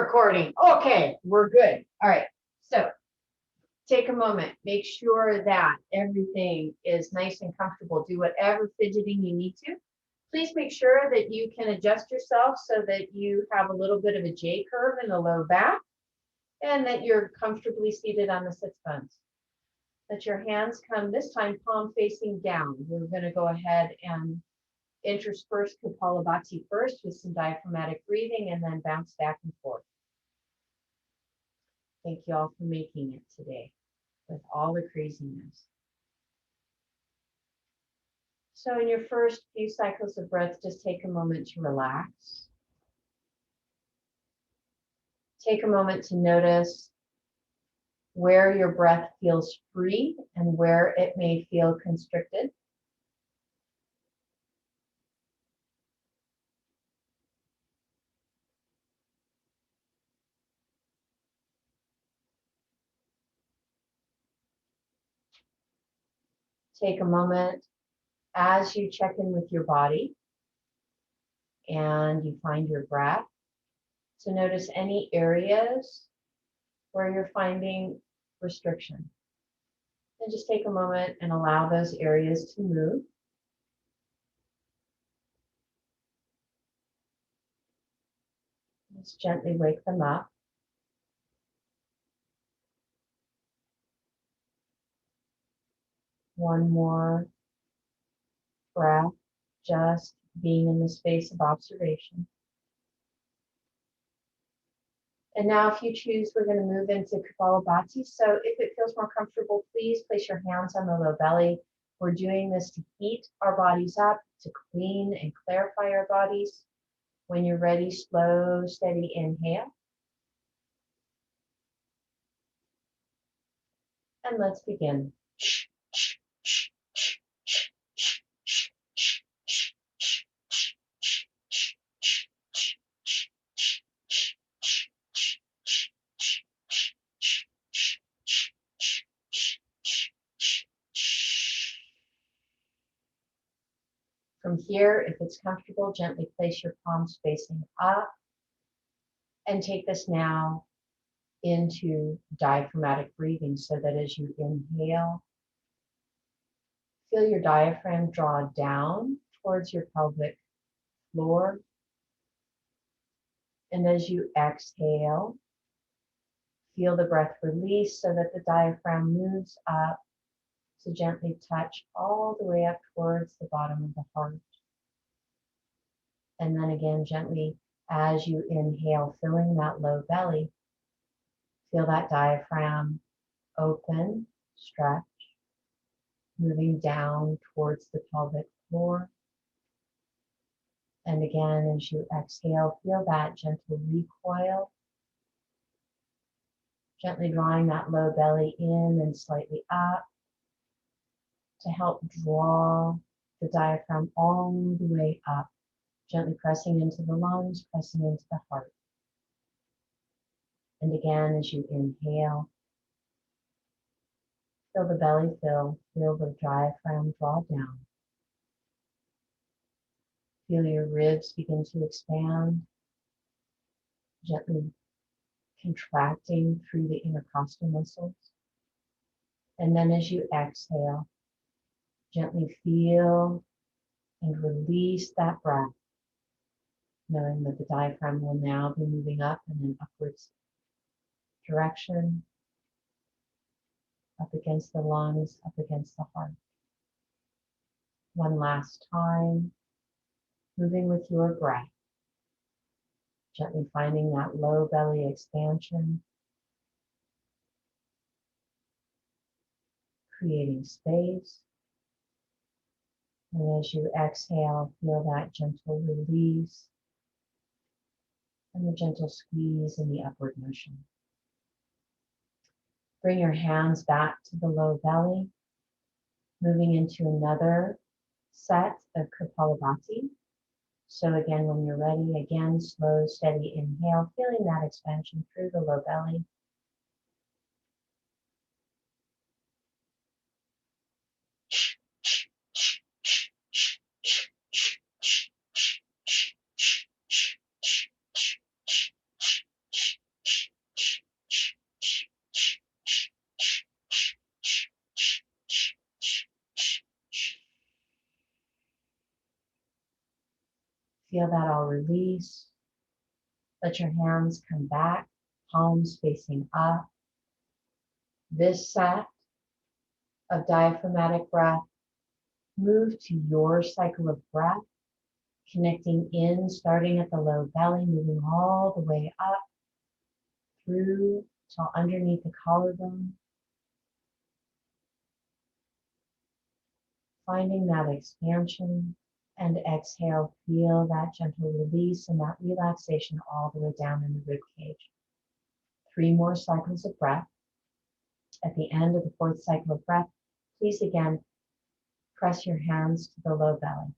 recording. Okay, we're good. All right. So take a moment. Make sure that everything is nice and comfortable. Do whatever fidgeting you need to. Please make sure that you can adjust yourself so that you have a little bit of a J curve in the low back and that you're comfortably seated on the sits bones. Let your hands come this time palm facing down. We're going to go ahead and intersperse Kapalabhati first with some diaphragmatic breathing and then bounce back and forth. Thank you all for making it today with all the craziness. So in your first few cycles of breath, just take a moment to relax. Take a moment to notice where your breath feels free and where it may feel constricted. Take a moment as you check in with your body and you find your breath to notice any areas where you're finding restriction. And just take a moment and allow those areas to move. Just gently wake them up. One more breath, just being in the space of observation. And now if you choose, we're going to move into Kapalabhati. So if it feels more comfortable, please place your hands on the low belly. We're doing this to heat our bodies up, to clean and clarify our bodies. When you're ready, slow, steady inhale. And let's begin. From here, if it's comfortable, gently place your palms facing up and take this now into diaphragmatic breathing so that as you inhale, feel your diaphragm draw down towards your pelvic floor. And as you exhale, feel the breath release so that the diaphragm moves up to gently touch all the way up towards the bottom of the heart. And then again, gently as you inhale, filling that low belly, feel that diaphragm open, stretch, moving down towards the pelvic floor. And again, as you exhale, feel that gentle recoil, gently drawing that low belly in and slightly up to help draw the diaphragm all the way up, gently pressing into the lungs, pressing into the heart. And again, as you inhale, feel the belly fill, feel the diaphragm draw down. Feel your ribs begin to expand, gently contracting through the intercostal muscles. And then as you exhale, gently feel and release that breath, knowing that the diaphragm will now be moving up in an upwards direction, up against the lungs, up against the heart. One last time, moving with your breath, gently finding that low belly expansion, creating space. And as you exhale, feel that gentle release and the gentle squeeze in the upward motion. Bring your hands back to the low belly, moving into another set of Kapalabhati. So again, when you're ready, again, slow, steady inhale, feeling that expansion through the low belly. Feel that all release. Let your hands come back, palms facing up. This set of diaphragmatic breath, move to your cycle of breath, connecting in, starting at the low belly, moving all the way up through till underneath the collarbone. Finding that expansion, and exhale, feel that gentle release and that relaxation all the way down in the rib cage. 3 more cycles of breath. At the end of the 4th cycle of breath, please again press your hands to the low belly.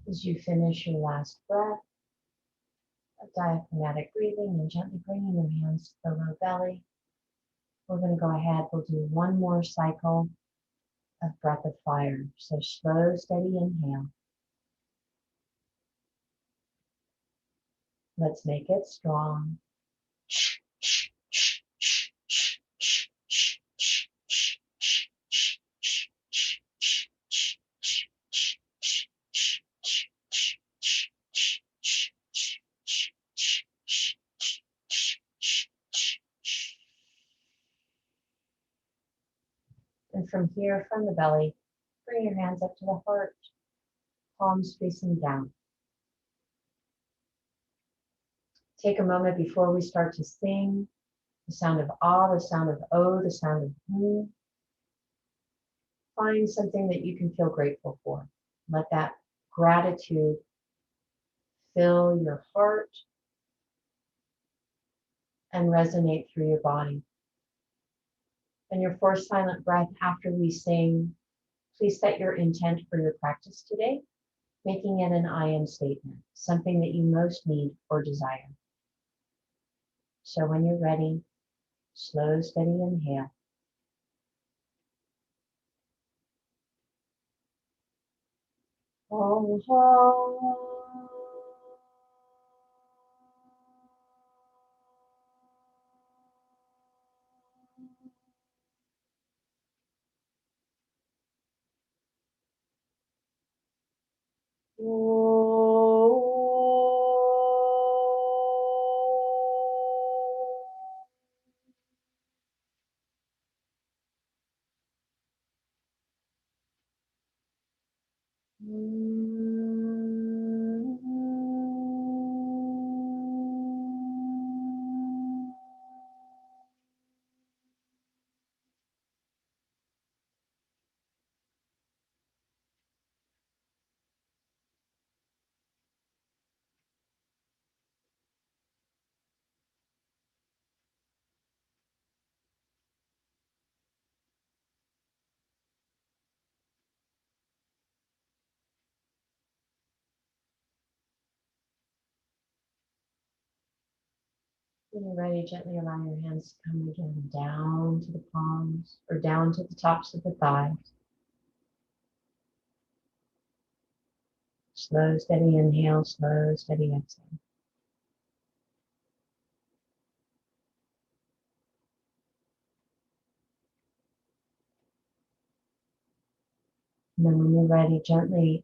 As you finish your last breath, diaphragmatic breathing and gently bringing your hands to the low belly, we're going to go ahead, we'll do 1 more cycle of breath of fire. So slow, steady inhale. Let's make it strong. And from here, from the belly, bring your hands up to the heart, palms facing down. Take a moment before we start to sing the sound of ah, the sound of oh, the sound of hmm. Find something that you can feel grateful for. Let that gratitude fill your heart and resonate through your body. And your 4th silent breath after we sing, please set your intent for your practice today, making it an I am statement, something that you most need or desire. So when you're ready, slow, steady inhale. Oh, oh. When you're ready, gently allow your hands to come again down to the palms or down to the tops of the thighs. Slow, steady inhale, slow, steady exhale. And then when you're ready, gently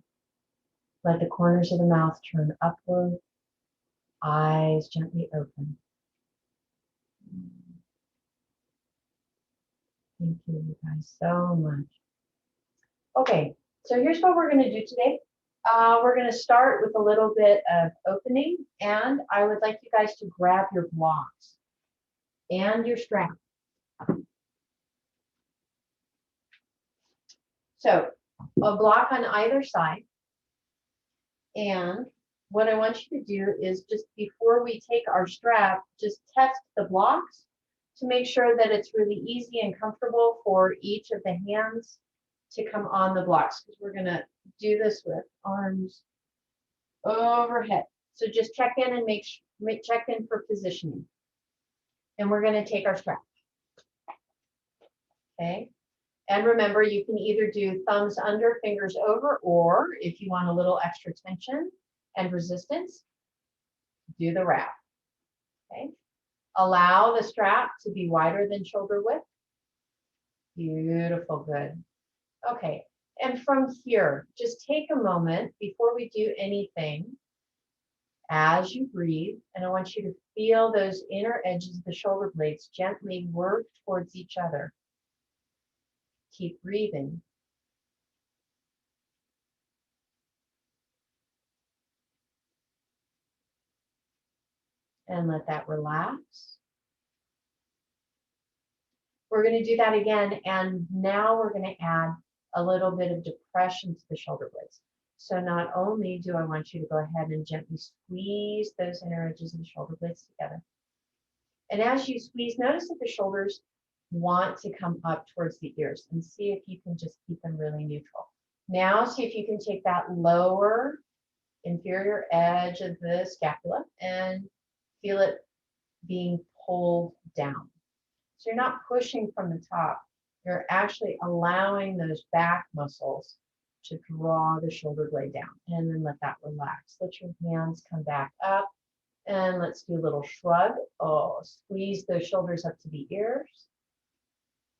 let the corners of the mouth turn upward, eyes gently open. Thank you guys so much. Okay, so here's what we're going to do today. We're going to start with a little bit of opening, and I would like you guys to grab your blocks and your strap. So a block on either side. And what I want you to do is just before we take our strap, just test the blocks to make sure that it's really easy and comfortable for each of the hands to come on the blocks, because we're going to do this with arms overhead. So just check in and check in for positioning. And we're going to take our strap. Okay. And remember, you can either do thumbs under, fingers over, or if you want a little extra tension and resistance, do the wrap. Okay. Allow the strap to be wider than shoulder width. Beautiful, good. Okay, and from here, just take a moment before we do anything as you breathe, and I want you to feel those inner edges of the shoulder blades gently work towards each other. Keep breathing. And let that relax. We're going to do that again, and now we're going to add a little bit of depression to the shoulder blades. So not only do I want you to go ahead and gently squeeze those inner edges of the shoulder blades together. And as you squeeze, notice that the shoulders want to come up towards the ears, and see if you can just keep them really neutral. Now see if you can take that lower inferior edge of the scapula and feel it being pulled down. So you're not pushing from the top, you're actually allowing those back muscles to draw the shoulder blade down, and then let that relax. Let your hands come back up, and let's do a little shrug. Oh, squeeze those shoulders up to the ears.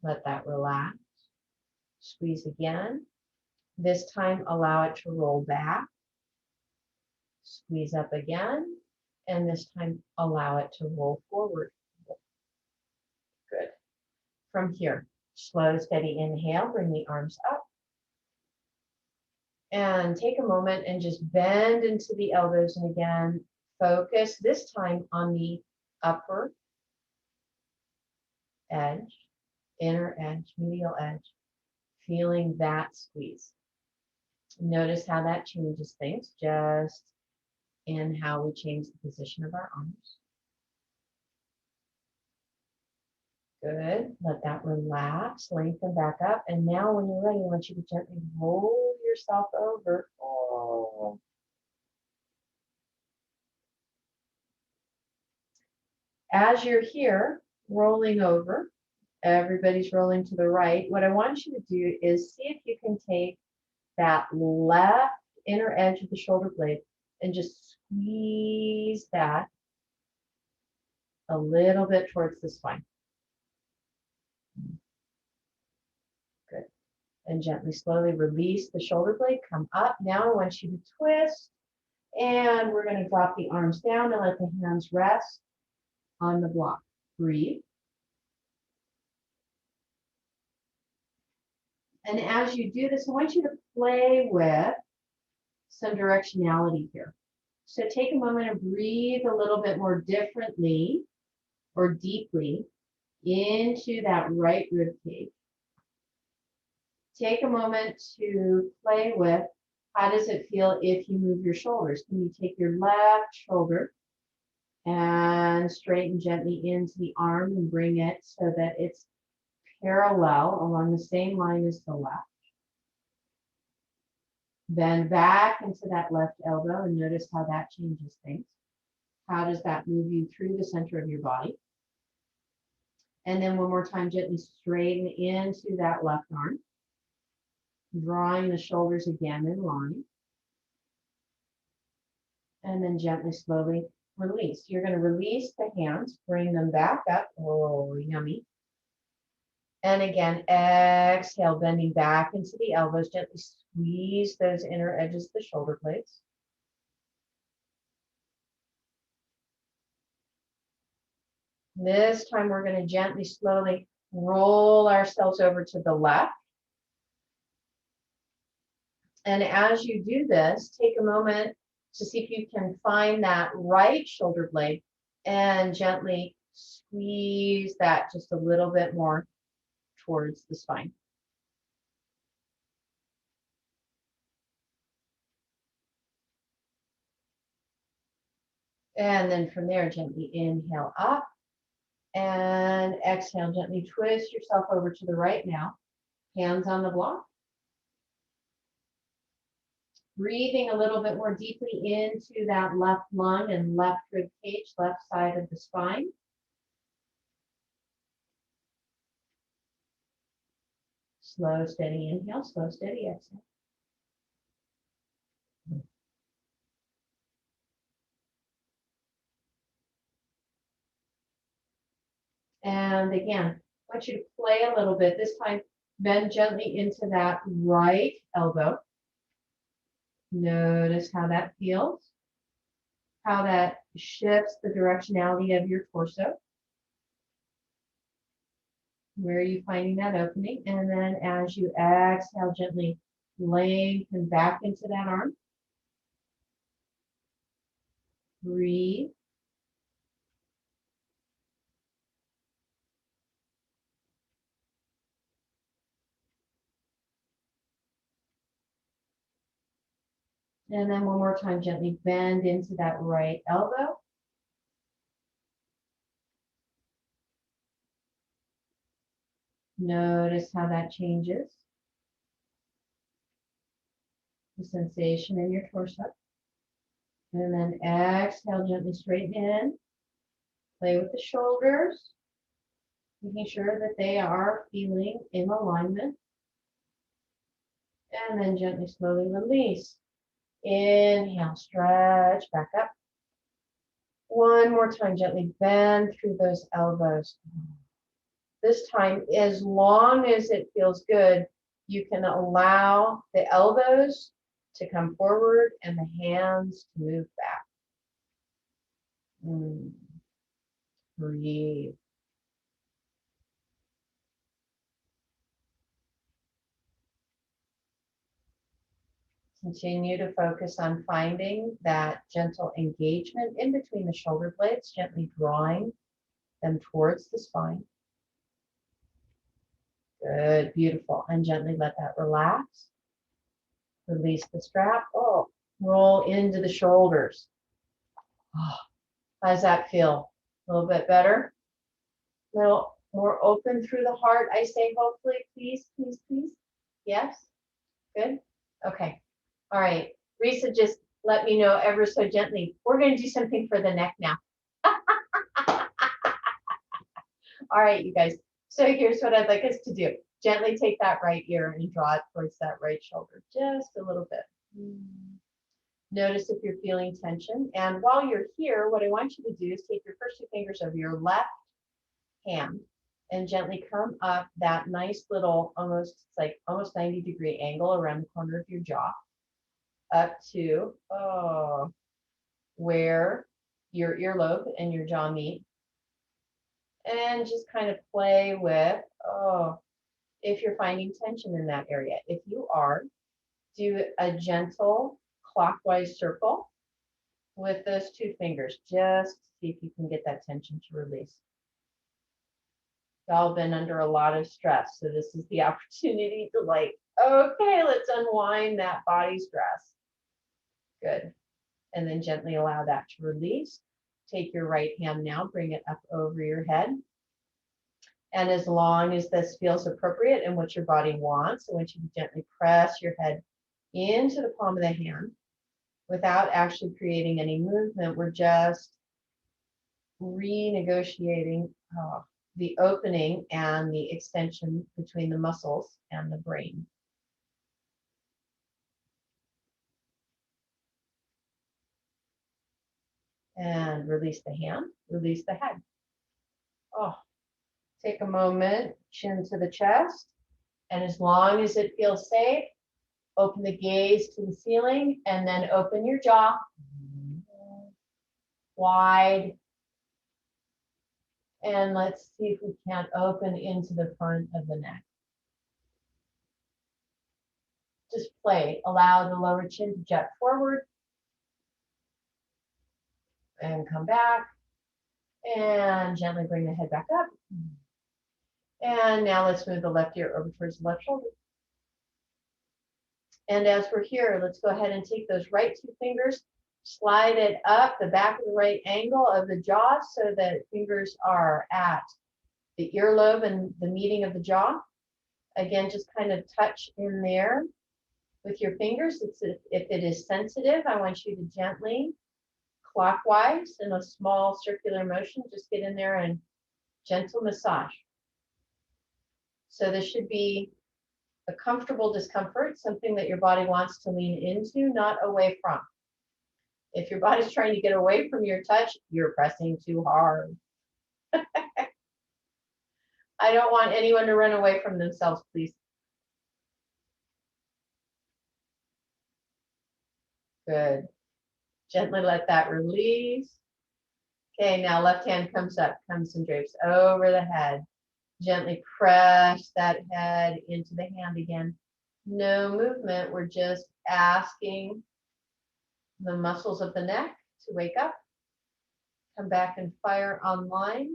Let that relax. Squeeze again. This time, allow it to roll back. Squeeze up again, and this time, allow it to roll forward. Good. From here, slow, steady inhale, bring the arms up. And take a moment and just bend into the elbows, and again, focus this time on the upper edge, inner edge, medial edge, feeling that squeeze. Notice how that changes things just in how we change the position of our arms. Good. Let that relax, lengthen back up. And now when you're ready, I want you to gently roll yourself over. Oh. As you're here, rolling over, everybody's rolling to the right. What I want you to do is see if you can take that left inner edge of the shoulder blade and just squeeze that a little bit towards the spine. Good. And gently, slowly release the shoulder blade, come up. Now I want you to twist, and we're going to drop the arms down and let the hands rest on the block. Breathe. And as you do this, I want you to play with some directionality here. So take a moment and breathe a little bit more differently or deeply into that right rib cage. Take a moment to play with how does it feel if you move your shoulders. Can you take your left shoulder and straighten gently into the arm and bring it so that it's parallel along the same line as the left. Then back into that left elbow and notice how that changes things. How does that move you through the center of your body? And then one more time, gently straighten into that left arm, drawing the shoulders again in line. And then gently, slowly release. You're going to release the hands, bring them back up. Oh, yummy. And again, exhale, bending back into the elbows. Gently squeeze those inner edges of the shoulder blades. This time we're going to gently, slowly roll ourselves over to the left. And as you do this, take a moment to see if you can find that right shoulder blade and gently squeeze that just a little bit more towards the spine. And then from there, gently inhale up. And exhale, gently twist yourself over to the right now. Hands on the block. Breathing a little bit more deeply into that left lung and left rib cage, left side of the spine. Slow, steady inhale, slow, steady exhale. And again, I want you to play a little bit. This time, bend gently into that right elbow. Notice how that feels, how that shifts the directionality of your torso. Where are you finding that opening? And then as you exhale, gently lengthen back into that arm. Breathe. And then one more time, gently bend into that right elbow. Notice how that changes the sensation in your torso. And then exhale, gently straighten in. Play with the shoulders, making sure that they are feeling in alignment. And then gently, slowly release. Inhale, stretch back up. One more time, gently bend through those elbows. This time, as long as it feels good, you can allow the elbows to come forward and the hands to move back. Breathe. Continue to focus on finding that gentle engagement in between the shoulder blades, gently drawing them towards the spine. Good, beautiful. And gently let that relax. Release the strap. Oh, roll into the shoulders. Oh, how does that feel? A little bit better? A little more open through the heart, I say, hopefully, please, please, please. Yes? Good? Okay. All right. Risa just let me know ever so gently. We're going to do something for the neck now. All right, you guys. So here's what I'd like us to do. Gently take that right ear and draw it towards that right shoulder, just a little bit. Notice if you're feeling tension. And while you're here, what I want you to do is take your first two fingers of your left hand and gently come up that nice little, almost 90-degree angle around the corner of your jaw, up to where your earlobe and your jaw meet. And just kind of play with, if you're finding tension in that area. If you are, do a gentle clockwise circle with those two fingers. Just see if you can get that tension to release. You've all been under a lot of stress, so this is the opportunity to okay, let's unwind that body stress. Good. And then gently allow that to release. Take your right hand now, bring it up over your head. And as long as this feels appropriate and what your body wants, I want you to gently press your head into the palm of the hand without actually creating any movement. We're just renegotiating the opening and the extension between the muscles and the brain. And release the hand, release the head. Take a moment, chin to the chest. And as long as it feels safe, open the gaze to the ceiling and then open your jaw wide. And let's see if we can't open into the front of the neck. Just play. Allow the lower chin to jet forward. And come back. And gently bring the head back up. And now let's move the left ear over towards the left shoulder. And as we're here, let's go ahead and take those right two fingers, Slide it up the back of the right angle of the jaw so that fingers are at the earlobe and the meeting of the jaw. Again, just kind of touch in there with your fingers. If it is sensitive, I want you to gently, clockwise in a small circular motion, just get in there and gentle massage. So this should be a comfortable discomfort, something that your body wants to lean into, not away from. If your body's trying to get away from your touch, you're pressing too hard. I don't want anyone to run away from themselves, please. Good. Gently let that release. Okay, now left hand comes up, comes and drapes over the head. Gently press that head into the hand again. No movement. We're just asking the muscles of the neck to wake up. Come back and fire online.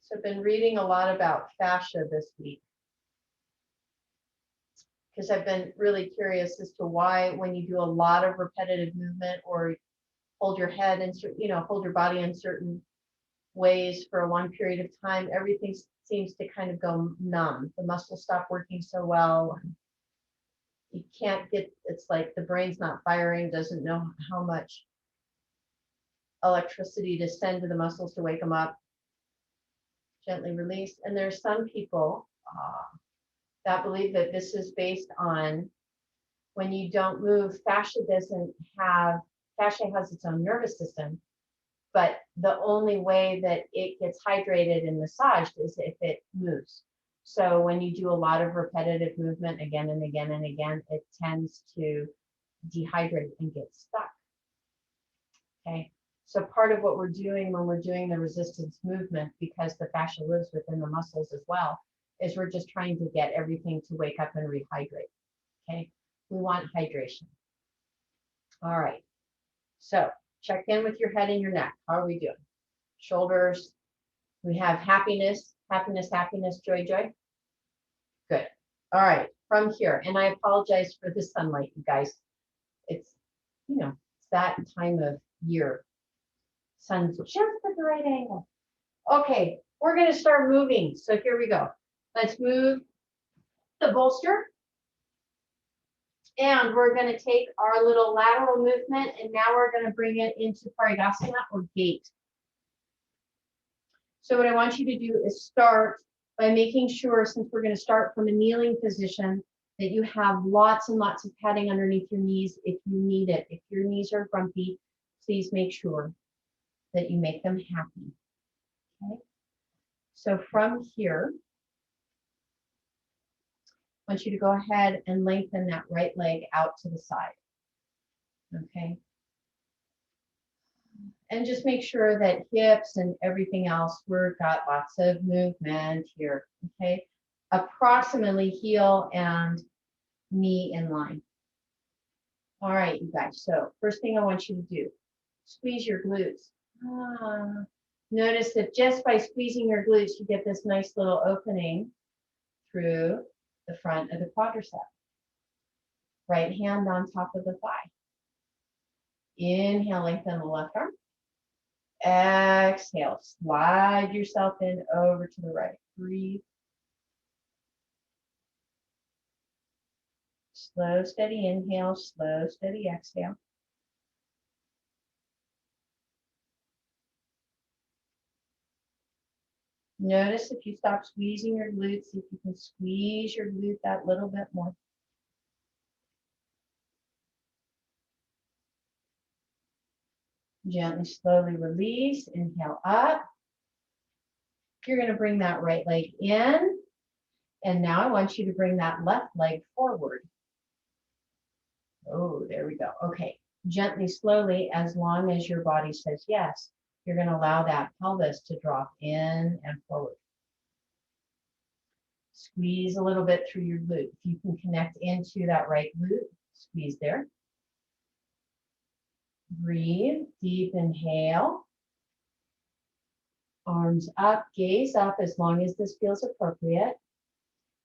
So I've been reading a lot about fascia this week, because I've been really curious as to why, when you do a lot of repetitive movement or hold your head in certain, hold your body in certain ways for a long period of time, everything seems to kind of go numb. The muscles stop working so well. You can't get, it's like the brain's not firing, doesn't know how much electricity to send to the muscles to wake them up. Gently release. And there's some people that believe that this is based on when you don't move, fascia has its own nervous system, but the only way that it gets hydrated and massaged is if it moves. So when you do a lot of repetitive movement again and again and again, it tends to dehydrate and get stuck. Okay, so part of what we're doing when we're doing the resistance movement, because the fascia lives within the muscles as well, is we're just trying to get everything to wake up and rehydrate. Okay, we want hydration. All right, so check in with your head and your neck. How are we doing? Shoulders. We have happiness, happiness, happiness, joy, joy. Good. All right, from here, and I apologize for the sunlight, you guys. It's, it's that time of year. Sun's just at the right angle. Okay, we're going to start moving. So here we go. Let's move the bolster. And we're going to take our little lateral movement, and now we're going to bring it into Parigasana or gate. So what I want you to do is start by making sure, since we're going to start from a kneeling position, that you have lots and lots of padding underneath your knees if you need it. If your knees are grumpy, please make sure that you make them happy. Okay. So from here, I want you to go ahead and lengthen that right leg out to the side. Okay. And just make sure that hips and everything else, we've got lots of movement here. Okay. Approximately heel and knee in line. All right, you guys. So first thing I want you to do, squeeze your glutes. Notice that just by squeezing your glutes, you get this nice little opening through the front of the quadricep. Right hand on top of the thigh. Inhale, lengthen the left arm. Exhale, slide yourself in over to the right. Breathe. Slow, steady inhale, slow, steady exhale. Notice if you stop squeezing your glutes, if you can squeeze your glute that little bit more. Gently, slowly release. Inhale up. You're going to bring that right leg in. And now I want you to bring that left leg forward. Oh, there we go. Okay. Gently, slowly, as long as your body says yes, you're going to allow that pelvis to drop in and forward. Squeeze a little bit through your glute. If you can connect into that right glute, squeeze there. Breathe, deep inhale. Arms up, gaze up as long as this feels appropriate.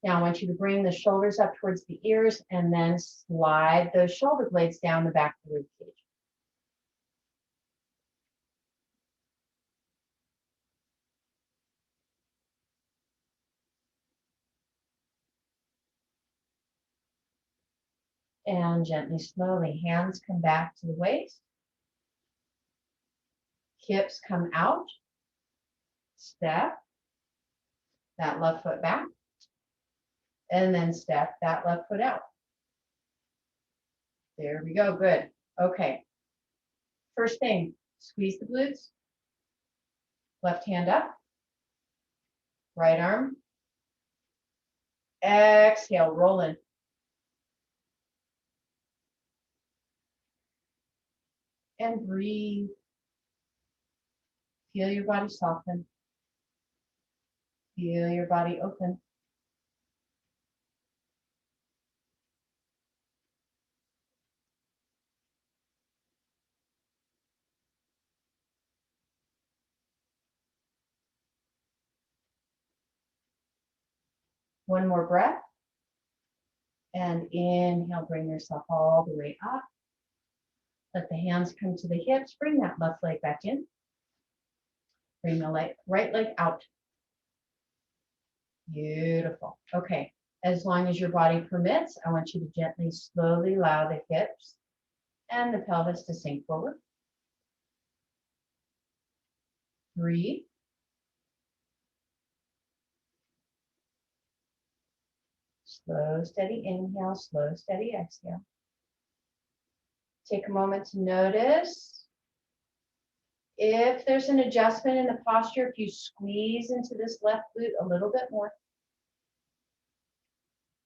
Now I want you to bring the shoulders up towards the ears and then slide those shoulder blades down the back of the rib cage. And gently, slowly, hands come back to the waist. Hips come out. Step that left foot back. And then step that left foot out. There we go, good. Okay. First thing, squeeze the glutes. Left hand up. Right arm. Exhale, roll in. And breathe. Feel your body soften. Feel your body open. One more breath. And inhale, bring yourself all the way up. Let the hands come to the hips. Bring that left leg back in. Bring the right leg out. Beautiful. Okay. As long as your body permits, I want you to gently, slowly allow the hips and the pelvis to sink forward. Breathe. Slow, steady inhale, slow, steady exhale. Take a moment to notice if there's an adjustment in the posture, if you squeeze into this left glute a little bit more.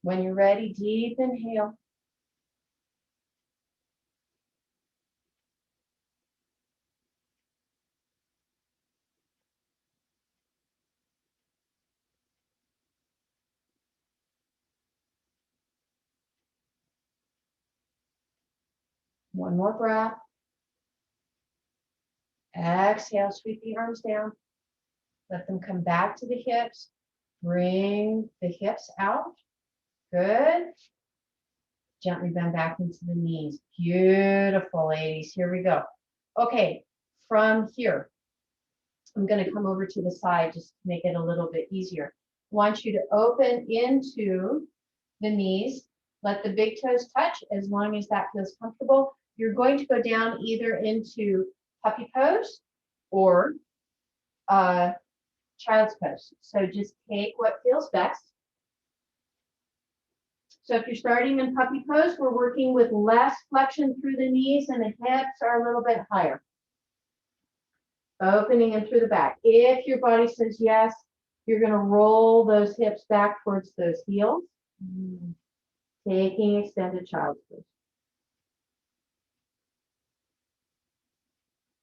When you're ready, deep inhale. One more breath. Exhale, sweep the arms down. Let them come back to the hips. Bring the hips out. Good. Gently bend back into the knees. Beautiful, ladies. Here we go. Okay, from here, I'm going to come over to the side just to make it a little bit easier. I want you to open into the knees. Let the big toes touch as long as that feels comfortable. You're going to go down either into puppy pose or child's pose. So just take what feels best. So if you're starting in puppy pose, we're working with less flexion through the knees and the hips are a little bit higher. Opening in through the back. If your body says yes, you're going to roll those hips back towards those heels. Taking extended child's pose.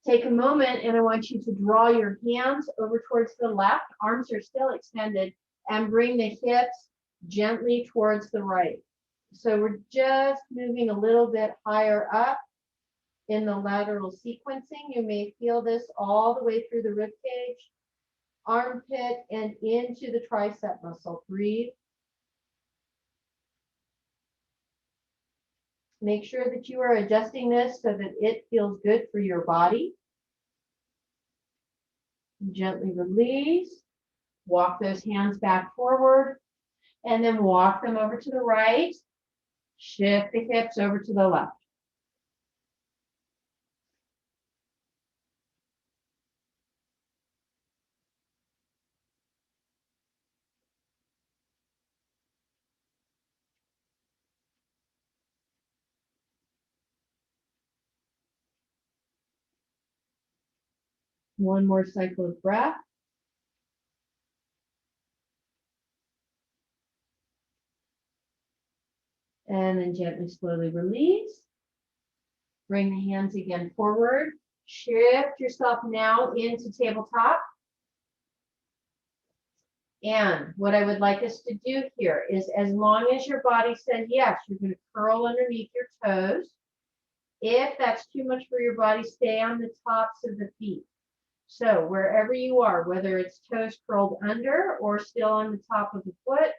Take a moment and I want you to draw your hands over towards the left. Arms are still extended and bring the hips gently towards the right. So we're just moving a little bit higher up in the lateral sequencing. You may feel this all the way through the rib cage, armpit, and into the tricep muscle. Breathe. Make sure that you are adjusting this so that it feels good for your body. Gently release. Walk those hands back forward and then walk them over to the right. Shift the hips over to the left. One more cycle of breath. And then gently, slowly release. Bring the hands again forward. Shift yourself now into tabletop. And what I would like us to do here is, as long as your body says yes, you're going to curl underneath your toes. If that's too much for your body, stay on the tops of the feet. So wherever you are, whether it's toes curled under or still on the top of the foot,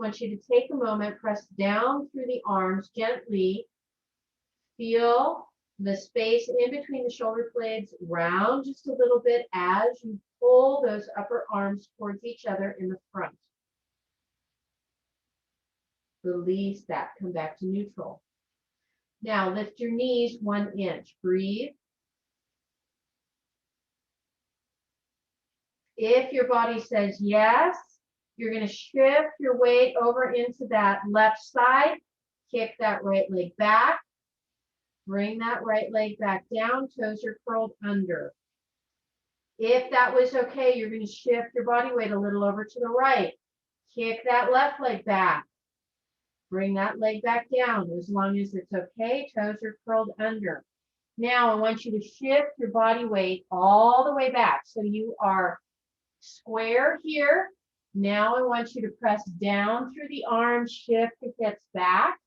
want you to take a moment, press down through the arms gently. Feel the space in between the shoulder blades round just a little bit as you pull those upper arms towards each other in the front. Release that, come back to neutral. Now lift your knees 1 inch, breathe. If your body says yes, you're going to shift your weight over into that left side, kick that right leg back, bring that right leg back down, toes are curled under. If that was okay, you're going to shift your body weight a little over to the right, kick that left leg back, bring that leg back down as long as it's okay, toes are curled under. Now I want you to shift your body weight all the way back. So you are square here. Now I want you to press down through the arms, shift the hips back,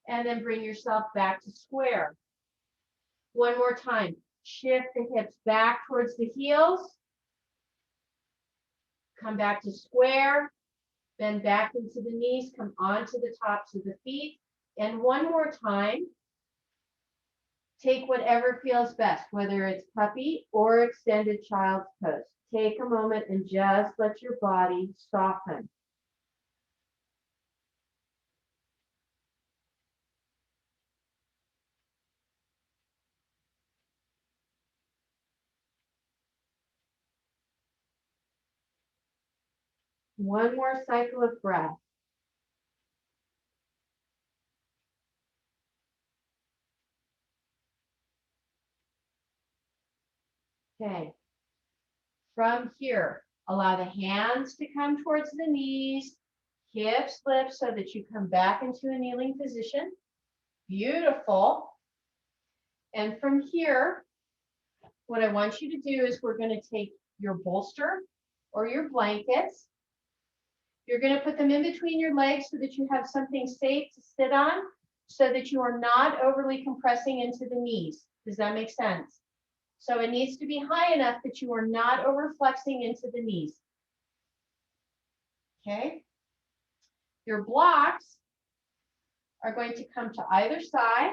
and then bring yourself back to square. One more time. Shift the hips back towards the heels. Come back to square. Bend back into the knees. Come onto the tops of the feet. And one more time. Take whatever feels best, whether it's puppy or extended child's pose. Take a moment and just let your body soften. One more cycle of breath. Okay. From here, allow the hands to come towards the knees, hips lift so that you come back into a kneeling position. Beautiful. And from here, what I want you to do is we're going to take your bolster or your blankets. You're going to put them in between your legs so that you have something safe to sit on so that you are not overly compressing into the knees. Does that make sense? So it needs to be high enough that you are not overflexing into the knees. Okay? Your blocks are going to come to either side.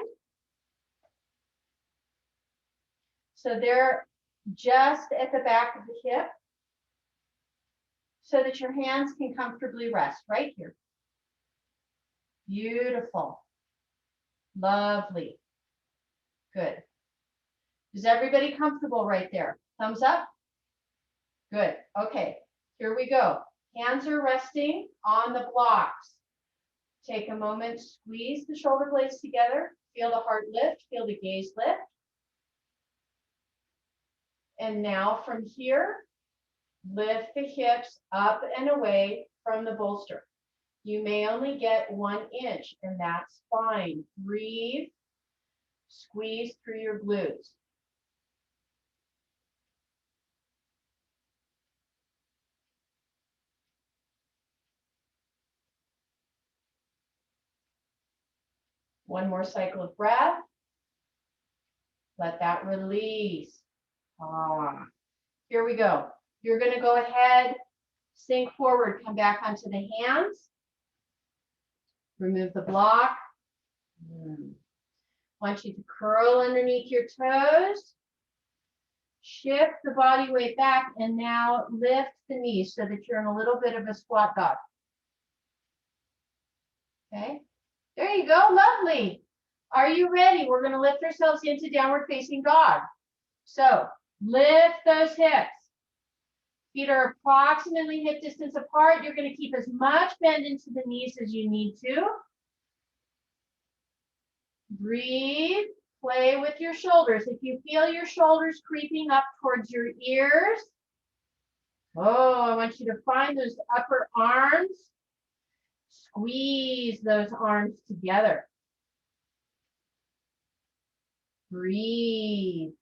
So they're just at the back of the hip so that your hands can comfortably rest right here. Beautiful. Lovely. Good. Is everybody comfortable right there? Thumbs up? Good. Okay, here we go. Hands are resting on the blocks. Take a moment, squeeze the shoulder blades together. Feel the heart lift, feel the gaze lift. And now from here, lift the hips up and away from the bolster. You may only get 1 inch, and that's fine. Breathe, squeeze through your glutes. One more cycle of breath. Let that release. Here we go. You're going to go ahead, sink forward, come back onto the hands. Remove the block. Want you to curl underneath your toes. Shift the body weight back and now lift the knees so that you're in a little bit of a squat dog. Okay, there you go, lovely. Are you ready? We're going to lift ourselves into downward facing dog. So lift those hips. Feet are approximately hip distance apart. You're going to keep as much bend into the knees as you need to. Breathe, play with your shoulders. If you feel your shoulders creeping up towards your ears, I want you to find those upper arms. Squeeze those arms together. Breathe.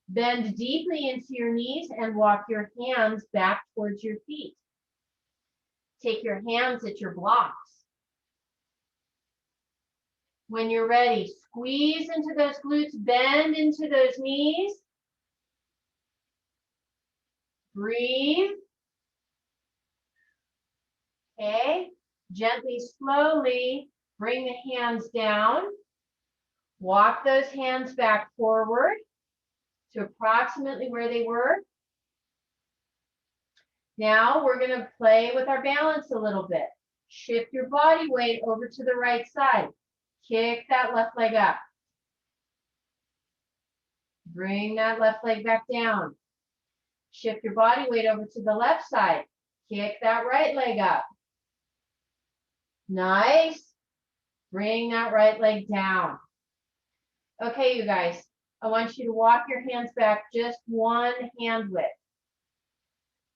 Bend deeply into your knees and walk your hands back towards your feet. Take your hands at your blocks. When you're ready, squeeze into those glutes, bend into those knees. Breathe. Okay. Gently, slowly bring the hands down. Walk those hands back forward to approximately where they were. Now we're going to play with our balance a little bit. Shift your body weight over to the right side. Kick that left leg up. Bring that left leg back down. Shift your body weight over to the left side. Kick that right leg up. Nice. Bring that right leg down. Okay, you guys, I want you to walk your hands back just one hand width.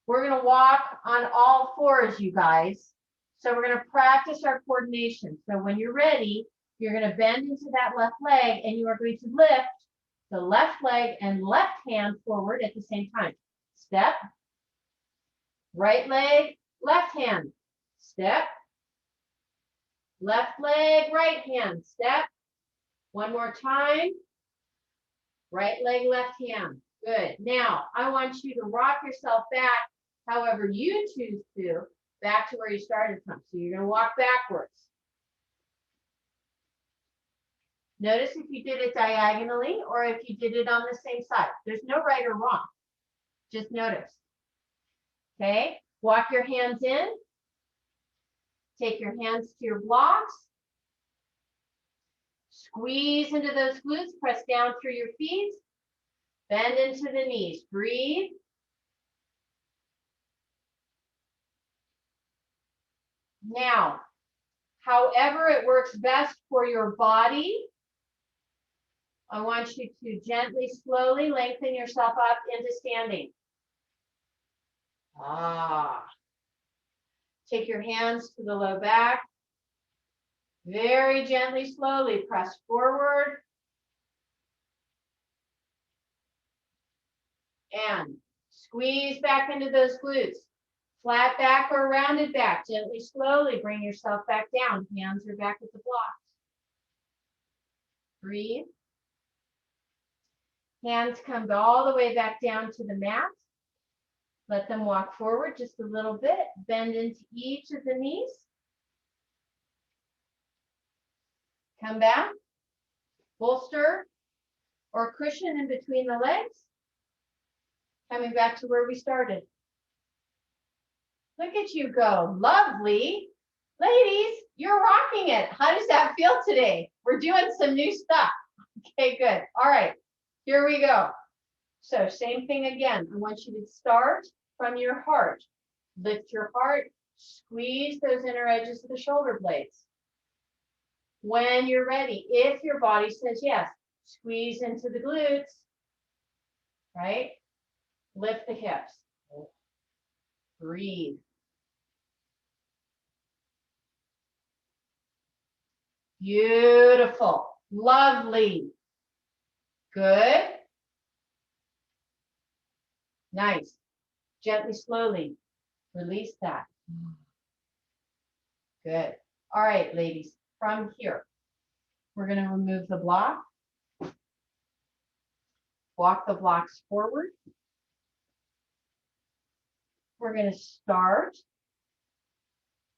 We're going to walk on all fours, you guys. So we're going to practice our coordination. So when you're ready, you're going to bend into that left leg and you are going to lift the left leg and left hand forward at the same time. Step, right leg, left hand, step, left leg, right hand, step. One more time, right leg, left hand. Good. Now, I want you to rock yourself back however you choose to, back to where you started from. So you're going to walk backwards. Notice if you did it diagonally or if you did it on the same side. There's no right or wrong. Just notice. Okay, walk your hands in. Take your hands to your blocks. Squeeze into those glutes. Press down through your feet. Bend into the knees. Breathe. Now, however it works best for your body, I want you to gently, slowly lengthen yourself up into standing. Take your hands to the low back. Very gently, slowly press forward. And squeeze back into those glutes. Flat back or rounded back. Gently, slowly bring yourself back down. Hands are back at the blocks. Breathe. Hands come all the way back down to the mat. Let them walk forward just a little bit. Bend into each of the knees. Come back. Bolster or cushion in between the legs. Coming back to where we started. Look at you go. Lovely. Ladies, you're rocking it. How does that feel today? We're doing some new stuff. Okay, good. All right, here we go. So same thing again. I want you to start from your heart. Lift your heart. Squeeze those inner edges of the shoulder blades. When you're ready, if your body says yes, squeeze into the glutes, right? Lift the hips. Breathe. Beautiful. Lovely. Good. Nice. Gently, slowly release that. Good. All right, ladies, from here, we're going to remove the block. Walk the blocks forward. We're going to start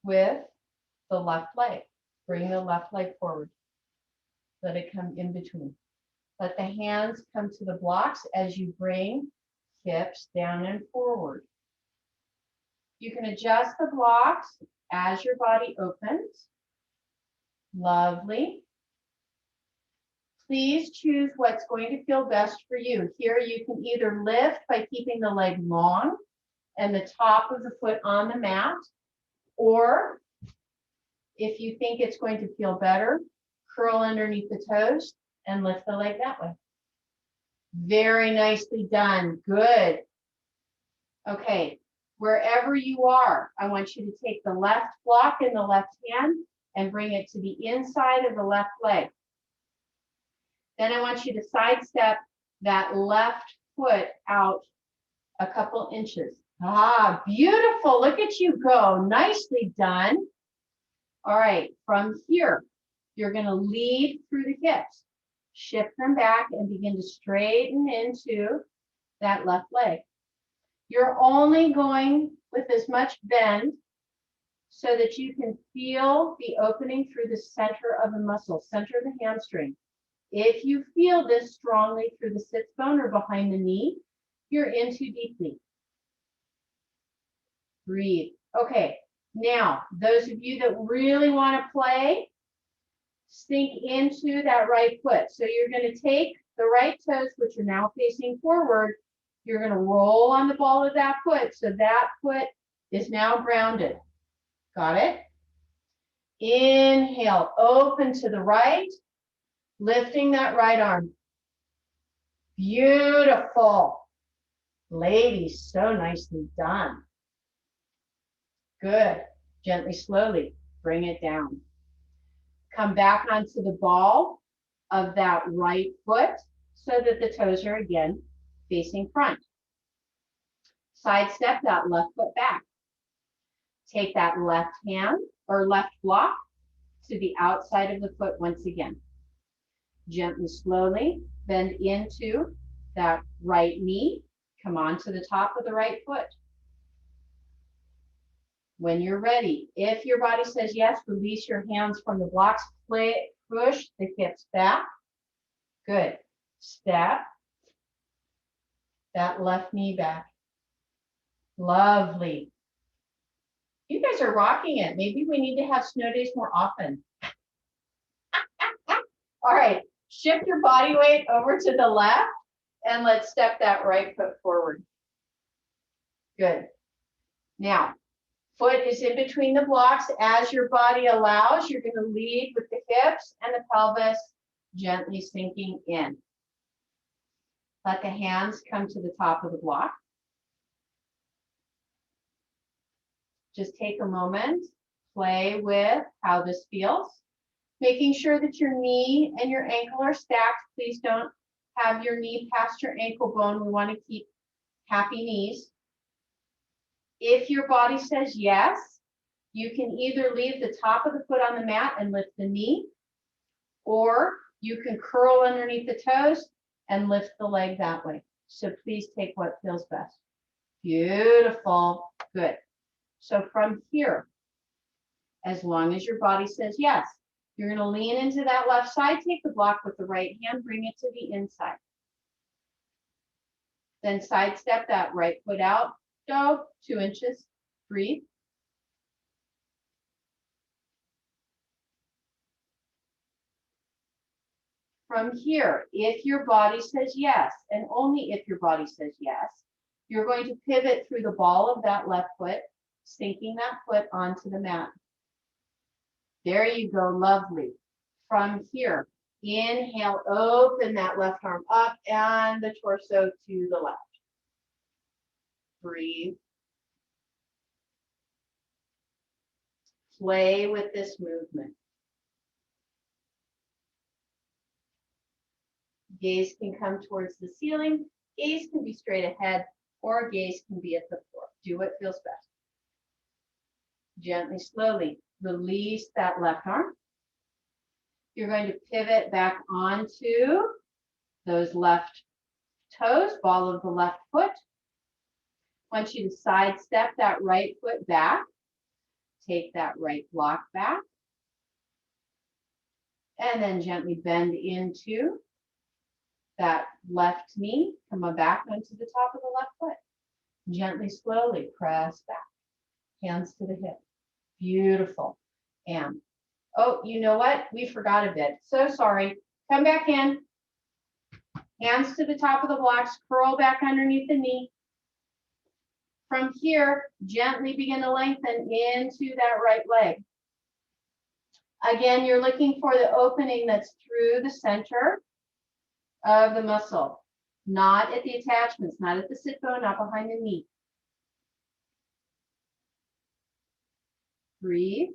with the left leg. Bring the left leg forward. Let it come in between. Let the hands come to the blocks as you bring hips down and forward. You can adjust the blocks as your body opens. Lovely. Please choose what's going to feel best for you. Here you can either lift by keeping the leg long and the top of the foot on the mat, or if you think it's going to feel better, curl underneath the toes and lift the leg that way. Very nicely done. Good. Okay, wherever you are, I want you to take the left block in the left hand and bring it to the inside of the left leg. Then I want you to sidestep that left foot out a couple inches. Ah, beautiful. Look at you go. Nicely done. All right, from here, you're going to lead through the hips. Shift them back and begin to straighten into that left leg. You're only going with as much bend so that you can feel the opening through the center of the muscle, center of the hamstring. If you feel this strongly through the sits bone or behind the knee, you're in too deeply. Breathe. Okay, now, those of you that really want to play, sink into that right foot. So you're going to take the right toes, which are now facing forward. You're going to roll on the ball of that foot. So that foot is now grounded. Got it? Inhale, open to the right, lifting that right arm. Beautiful. Ladies, so nicely done. Good. Gently, slowly, bring it down. Come back onto the ball of that right foot so that the toes are again facing front. Sidestep that left foot back. Take that left hand or left block to the outside of the foot once again. Gently, slowly bend into that right knee. Come onto the top of the right foot. When you're ready, if your body says yes, release your hands from the blocks. Push the hips back. Good. Step that left knee back. Lovely. You guys are rocking it. Maybe we need to have snow days more often. All right, shift your body weight over to the left and let's step that right foot forward. Good. Now, foot is in between the blocks. As your body allows, you're going to lead with the hips and the pelvis gently sinking in. Let the hands come to the top of the block. Just take a moment, play with how this feels, making sure that your knee and your ankle are stacked. Please don't have your knee past your ankle bone. We want to keep happy knees. If your body says yes, you can either leave the top of the foot on the mat and lift the knee, or you can curl underneath the toes and lift the leg that way. So please take what feels best. Beautiful. Good. So from here, as long as your body says yes, you're going to lean into that left side, take the block with the right hand, bring it to the inside. Then sidestep that right foot out, go 2 inches, breathe. From here, if your body says yes, and only if your body says yes, you're going to pivot through the ball of that left foot, sinking that foot onto the mat. There you go, lovely. From here, inhale, open that left arm up and the torso to the left. Breathe. Play with this movement. Gaze can come towards the ceiling, gaze can be straight ahead, or gaze can be at the floor. Do what feels best. Gently, slowly release that left arm. You're going to pivot back onto those left toes, ball of the left foot. I want you to sidestep that right foot back. Take that right block back. And then gently bend into that left knee. Come on back onto the top of the left foot. Gently, slowly press back. Hands to the hip. Beautiful. And, oh, you know what? We forgot a bit. So sorry. Come back in. Hands to the top of the blocks. Curl back underneath the knee. From here, gently begin to lengthen into that right leg. Again, you're looking for the opening that's through the center of the muscle, not at the attachments, not at the sit bone, not behind the knee. Breathe.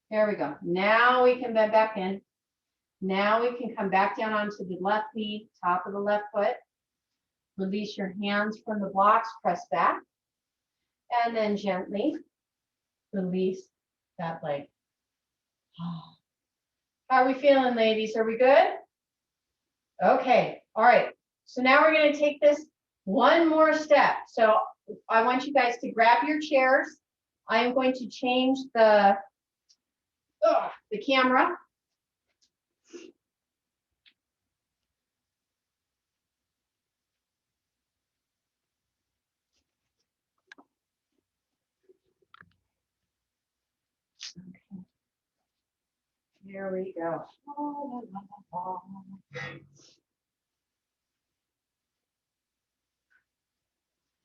There we go. Now we can bend back in. Now we can come back down onto the left knee, top of the left foot. Release your hands from the blocks, press back. And then gently release that leg. How are we feeling, ladies? Are we good? Okay, all right. So now we're going to take this one more step. So I want you guys to grab your chairs. I am going to change the camera. Okay. There we go.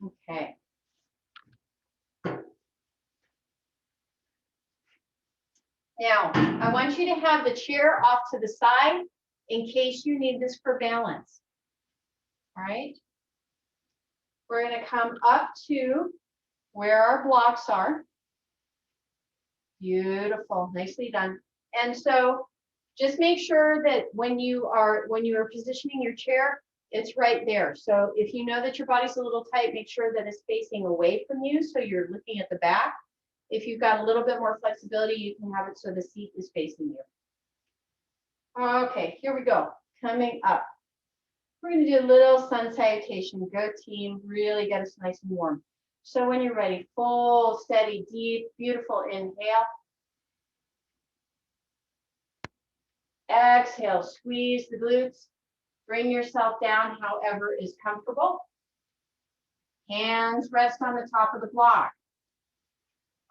Okay. Now, I want you to have the chair off to the side in case you need this for balance. All right. We're going to come up to where our blocks are. Beautiful, nicely done. And so just make sure that when you are positioning your chair, it's right there. So if you know that your body's a little tight, make sure that it's facing away from you so you're looking at the back. If you've got a little bit more flexibility, you can have it so the seat is facing you. Okay, here we go. Coming up. We're going to do a little sun salutation. Go team, really get us nice and warm. So when you're ready, full, steady, deep, beautiful inhale. Exhale, squeeze the glutes. Bring yourself down however is comfortable. Hands rest on the top of the block.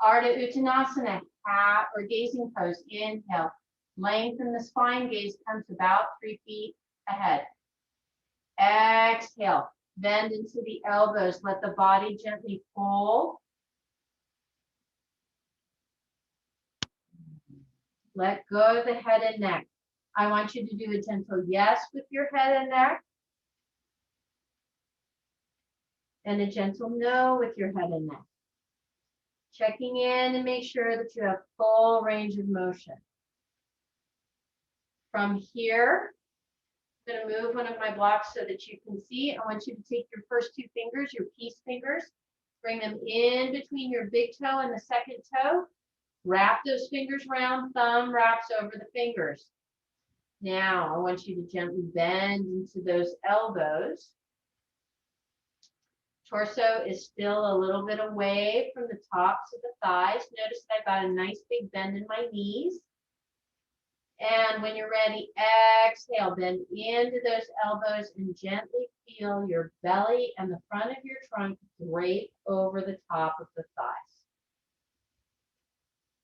Ardha Uttanasana, hat or gazing pose. Inhale, lengthen the spine, gaze comes about 3 feet ahead. Exhale, bend into the elbows, let the body gently fold. Let go of the head and neck. I want you to do a gentle yes with your head and neck. And a gentle no with your head and neck. Checking in and make sure that you have full range of motion. From here, I'm going to move one of my blocks so that you can see. I want you to take your first 2 fingers, your peace fingers, bring them in between your big toe and the second toe. Wrap those fingers around, thumb wraps over the fingers. Now, I want you to gently bend into those elbows. Torso is still a little bit away from the tops of the thighs. Notice that I've got a nice big bend in my knees. And when you're ready, exhale, bend into those elbows and gently feel your belly and the front of your trunk drape over the top of the thighs.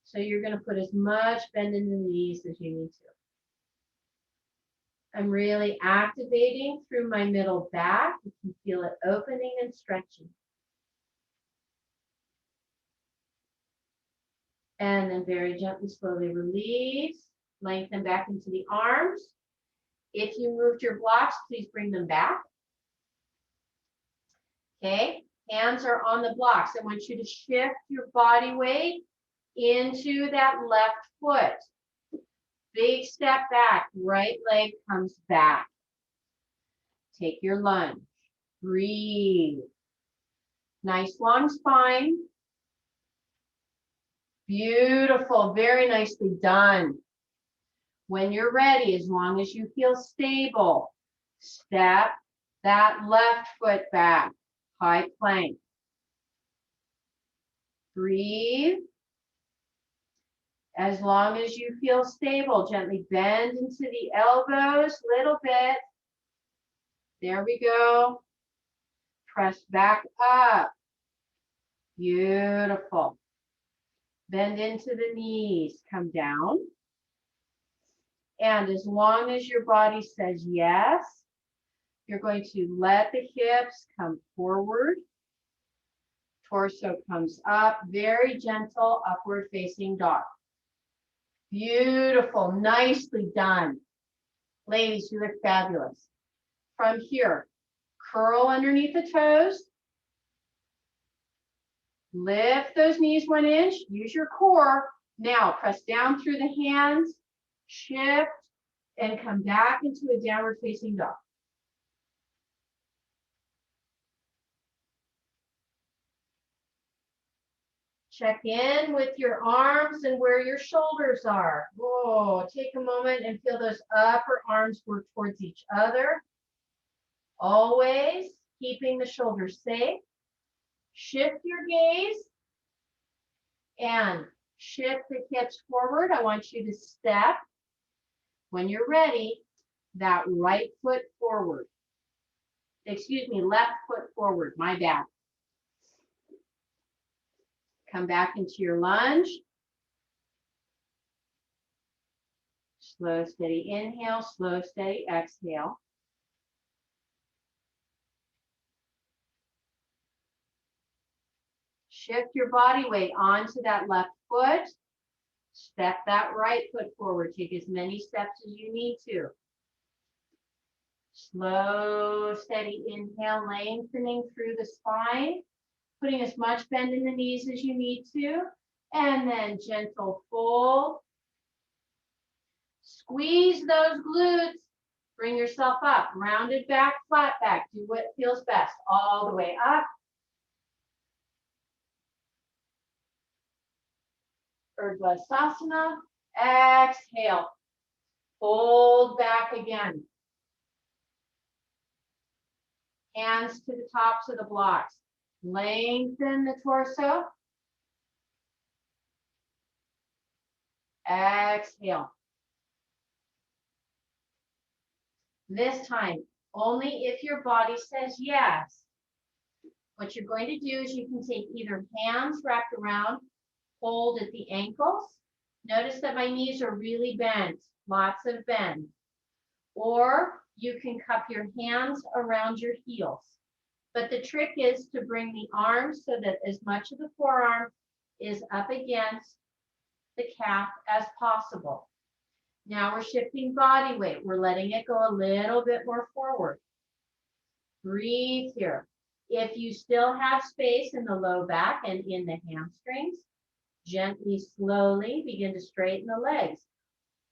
So you're going to put as much bend in the knees as you need to. I'm really activating through my middle back. You can feel it opening and stretching. And then very gently, slowly release. Lengthen back into the arms. If you moved your blocks, please bring them back. Okay, hands are on the blocks. I want you to shift your body weight into that left foot. Big step back, right leg comes back. Take your lunge, breathe. Nice long spine. Beautiful, very nicely done. When you're ready, as long as you feel stable, step that left foot back, high plank. Breathe. As long as you feel stable, gently bend into the elbows a little bit. There we go. Press back up. Beautiful. Bend into the knees, come down. And as long as your body says yes, you're going to let the hips come forward. Torso comes up, very gentle, upward facing dog. Beautiful, nicely done. Ladies, you look fabulous. From here, curl underneath the toes. Lift those knees 1 inch, use your core. Now press down through the hands, shift, and come back into a downward facing dog. Check in with your arms and where your shoulders are. Whoa, take a moment and feel those upper arms work towards each other. Always keeping the shoulders safe. Shift your gaze and shift the hips forward. I want you to step, when you're ready, that right foot forward. Excuse me, left foot forward, my bad. Come back into your lunge. Slow, steady inhale, slow, steady exhale. Shift your body weight onto that left foot. Step that right foot forward. Take as many steps as you need to. Slow, steady inhale, lengthening through the spine, putting as much bend in the knees as you need to, and then gentle fold. Squeeze those glutes. Bring yourself up, rounded back, flat back. Do what feels best, all the way up. Urdhva Sasana. Exhale. Fold back again. Hands to the tops of the blocks. Lengthen the torso. Exhale. This time, only if your body says yes. What you're going to do is you can take either hands wrapped around, hold at the ankles. Notice that my knees are really bent, lots of bend. Or you can cup your hands around your heels. But the trick is to bring the arms so that as much of the forearm is up against the calf as possible. Now we're shifting body weight. We're letting it go a little bit more forward. Breathe here. If you still have space in the low back and in the hamstrings, gently, slowly begin to straighten the legs.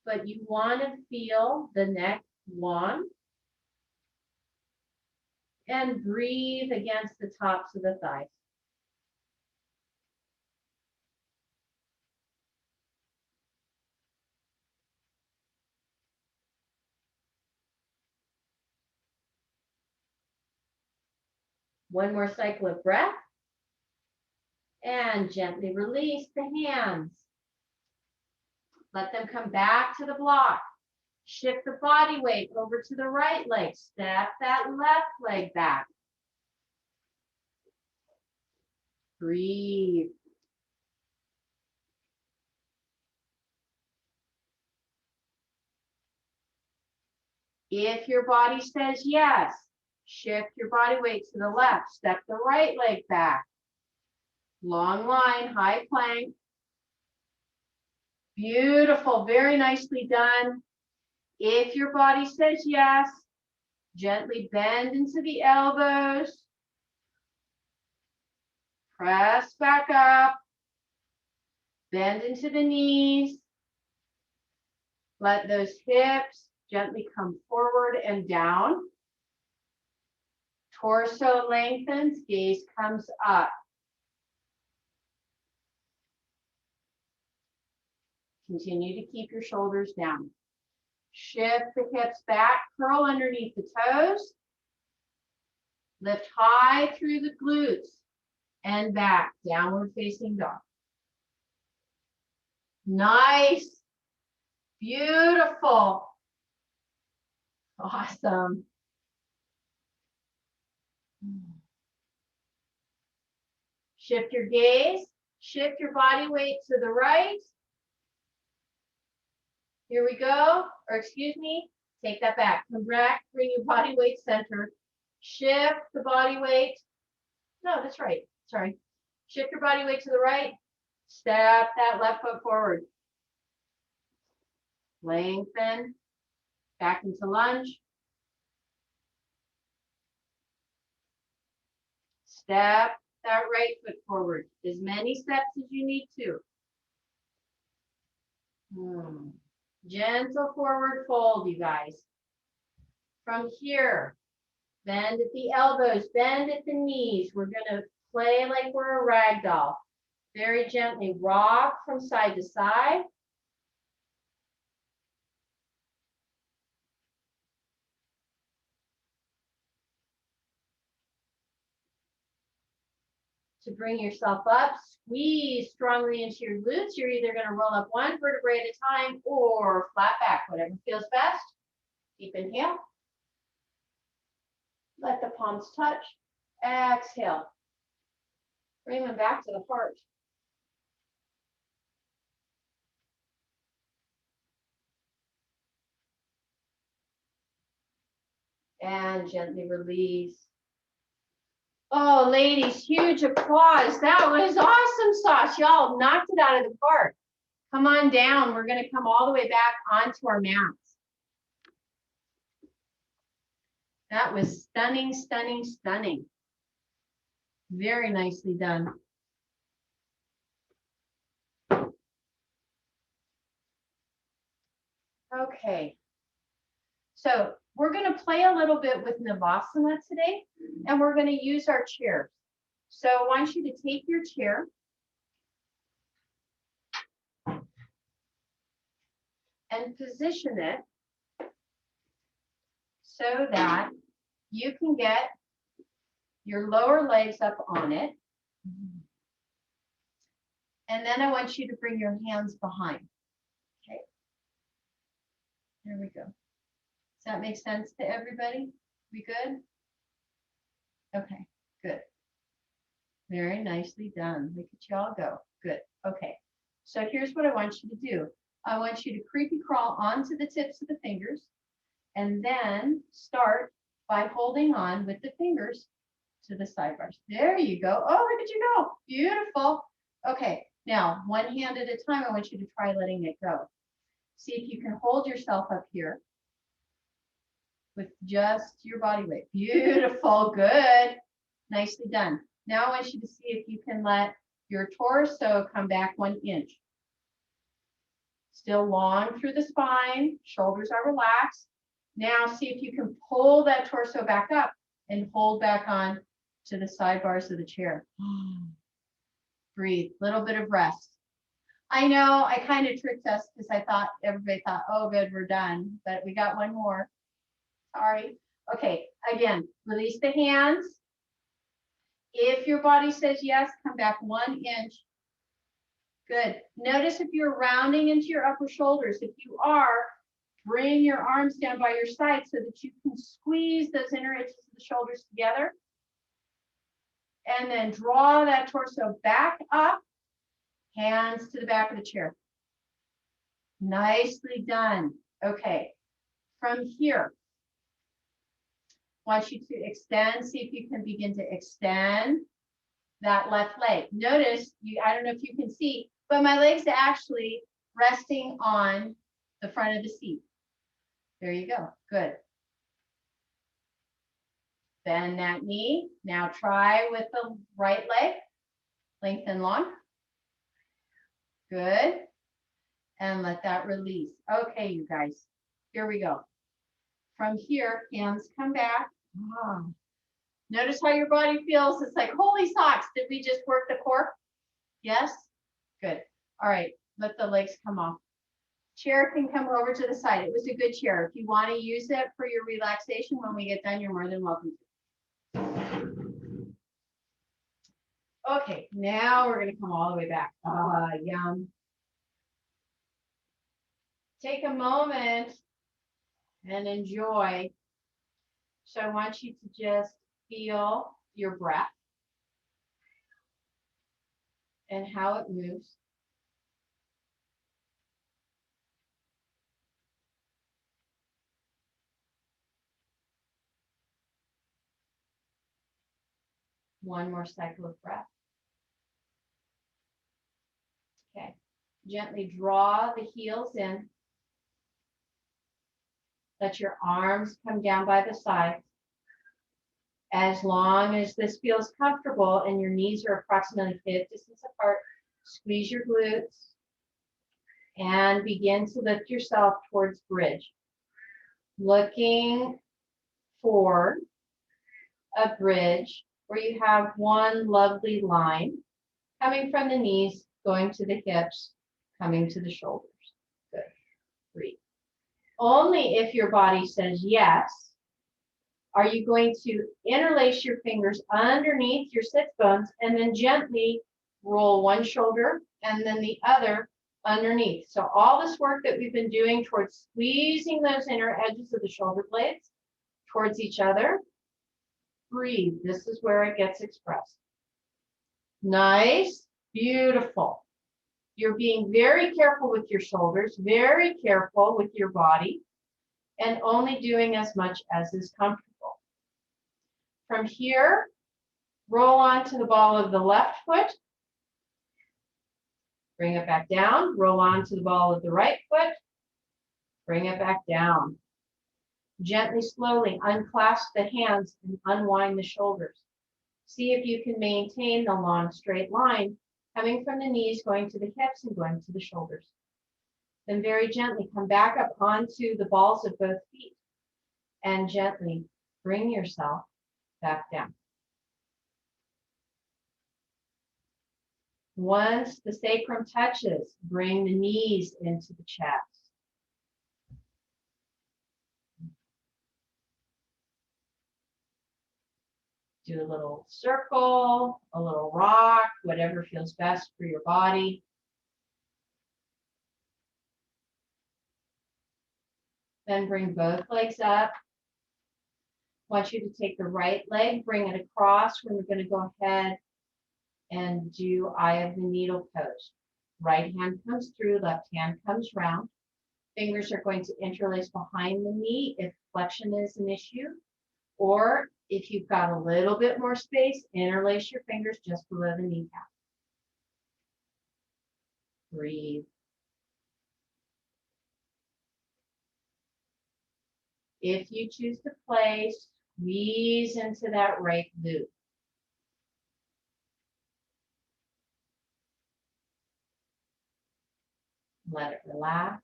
But you want to feel the neck long and breathe against the tops of the thighs. One more cycle of breath. And gently release the hands. Let them come back to the block. Shift the body weight over to the right leg. Step that left leg back. Breathe. If your body says yes, shift your body weight to the left. Step the right leg back. Long line, high plank. Beautiful, very nicely done. If your body says yes, gently bend into the elbows. Press back up. Bend into the knees. Let those hips gently come forward and down. Torso lengthens, gaze comes up. Continue to keep your shoulders down. Shift the hips back, curl underneath the toes. Lift high through the glutes and back, downward facing dog. Nice. Beautiful. Awesome. Shift your gaze, shift your body weight to the right. Here we go, or excuse me, take that back. Come back, bring your body weight center. Shift the body weight. No, that's right, sorry. Shift your body weight to the right. Step that left foot forward. Lengthen, back into lunge. Step that right foot forward. As many steps as you need to. Gentle forward fold, you guys. From here, bend at the elbows, bend at the knees. We're gonna play like we're a rag doll. Very gently rock from side to side. To bring yourself up, squeeze strongly into your glutes. You're either going to roll up one vertebrae at a time or flat back, whatever feels best. Deep inhale. Let the palms touch. Exhale. Bring them back to the heart. And gently release. Oh, ladies, huge applause. That was awesome sauce. Y'all knocked it out of the park. Come on down. We're going to come all the way back onto our mats. That was stunning, stunning, stunning. Very nicely done. Okay. So we're going to play a little bit with Navasana today, and we're going to use our chairs. So I want you to take your chair and position it so that you can get your lower legs up on it. And then I want you to bring your hands behind. Okay. There we go. Does that make sense to everybody? We good? Okay, good. Very nicely done. Look at y'all go. Good. Okay. So here's what I want you to do. I want you to creepy crawl onto the tips of the fingers and then start by holding on with the fingers to the sidebars. There you go. Oh, look at you go. Beautiful. Okay. Now, one hand at a time, I want you to try letting it go. See if you can hold yourself up here with just your body weight. Beautiful. Good. Nicely done. Now I want you to see if you can let your torso come back 1 inch. Still long through the spine. Shoulders are relaxed. Now see if you can pull that torso back up and hold back on to the sidebars of the chair. Breathe. Little bit of rest. I know I kind of tricked us because I thought everybody thought, oh, good, we're done. But we got one more. Sorry. Okay. Again, release the hands. If your body says yes, come back 1 inch. Good. Notice if you're rounding into your upper shoulders. If you are, bring your arms down by your side so that you can squeeze those inner edges of the shoulders together. And then draw that torso back up. Hands to the back of the chair. Nicely done. Okay. From here, I want you to extend. See if you can begin to extend that left leg. Notice, I don't know if you can see, but my legs are actually resting on the front of the seat. There you go. Good. Bend that knee. Now try with the right leg. Lengthen long. Good. And let that release. Okay, you guys. Here we go. From here, hands come back. Notice how your body feels. It's like, holy socks. Did we just work the core? Yes? Good. All right. Let the legs come off. Chair can come over to the side. It was a good chair. If you want to use it for your relaxation when we get done, you're more than welcome to. Okay, now we're going to come all the way back. Yum. Take a moment and enjoy. So I want you to just feel your breath and how it moves. One more cycle of breath. Okay. Gently draw the heels in. Let your arms come down by the sides. As long as this feels comfortable and your knees are approximately hip distance apart, squeeze your glutes and begin to lift yourself towards bridge. Looking for a bridge where you have one lovely line Coming from the knees, going to the hips, coming to the shoulders. Good. Breathe. Only if your body says yes, are you going to interlace your fingers underneath your sit bones and then gently roll one shoulder and then the other underneath. So all this work that we've been doing towards squeezing those inner edges of the shoulder blades towards each other, breathe. This is where it gets expressed. Nice, beautiful. You're being very careful with your shoulders, very careful with your body, and only doing as much as is comfortable. From here, roll onto the ball of the left foot. Bring it back down. Roll onto the ball of the right foot. Bring it back down. Gently, slowly unclasp the hands and unwind the shoulders. See if you can maintain the long straight line coming from the knees, going to the hips and going to the shoulders. Then very gently come back up onto the balls of both feet and gently bring yourself back down. Once the sacrum touches, bring the knees into the chest. Do a little circle, a little rock, whatever feels best for your body. Then bring both legs up. I want you to take the right leg, bring it across. We're going to go ahead and do eye of the needle pose. Right hand comes through, left hand comes round. Fingers are going to interlace behind the knee if flexion is an issue. Or if you've got a little bit more space, interlace your fingers just below the kneecap. Breathe. If you choose to play, squeeze into that right glute. Let it relax.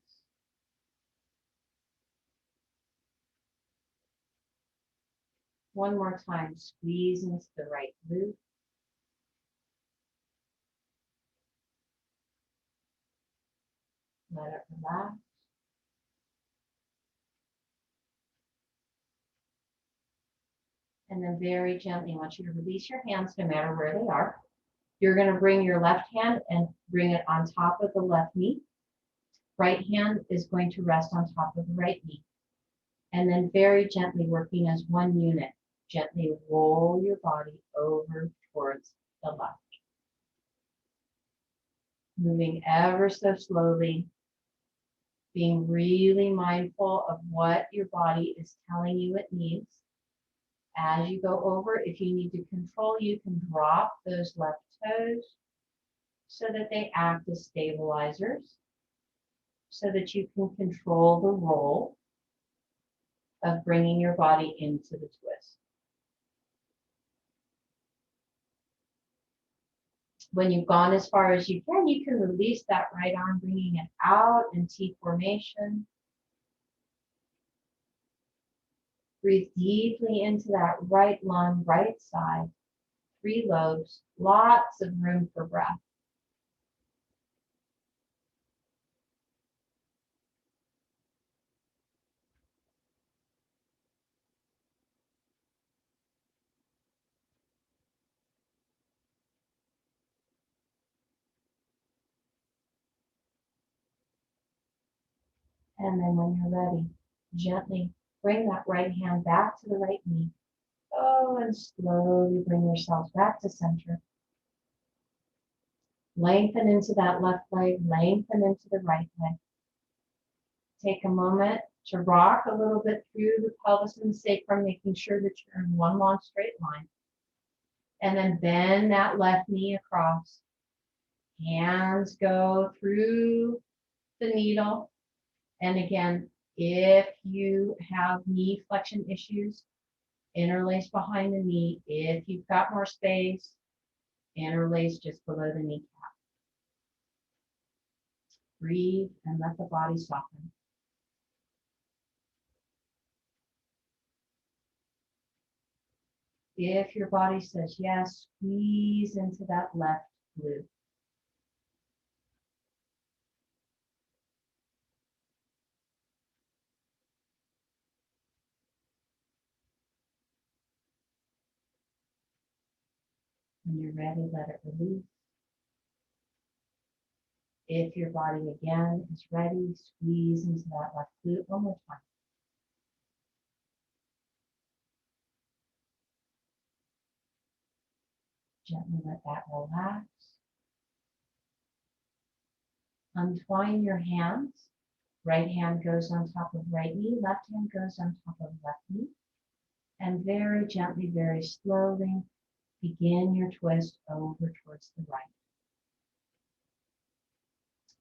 One more time, squeeze into the right glute. Let it relax. And then very gently, I want you to release your hands no matter where they are. You're going to bring your left hand and bring it on top of the left knee. Right hand is going to rest on top of the right knee. And then very gently, working as one unit, gently roll your body over towards the left. Moving ever so slowly, being really mindful of what your body is telling you it needs. As you go over, if you need to control, you can drop those left toes so that they act as stabilizers, so that you can control the roll of bringing your body into the twist. When you've gone as far as you can release that right arm, bringing it out in T formation. Breathe deeply into that right lung, right side, 3 lobes, lots of room for breath. And then when you're ready, gently bring that right hand back to the right knee. Oh, and slowly bring yourself back to center. Lengthen into that left leg, lengthen into the right leg. Take a moment to rock a little bit through the pelvis and the sacrum, making sure that you're in one long straight line. And then bend that left knee across. Hands go through the needle. And again, if you have knee flexion issues, interlace behind the knee. If you've got more space, interlace just below the kneecap. Breathe and let the body soften. If your body says yes, squeeze into that left blue. When you're ready, let it release. If your body again is ready, squeeze into that left glute one more time. Gently let that relax. Untwine your hands. Right hand goes on top of right knee, left hand goes on top of left knee. And very gently, very slowly, begin your twist over towards the right.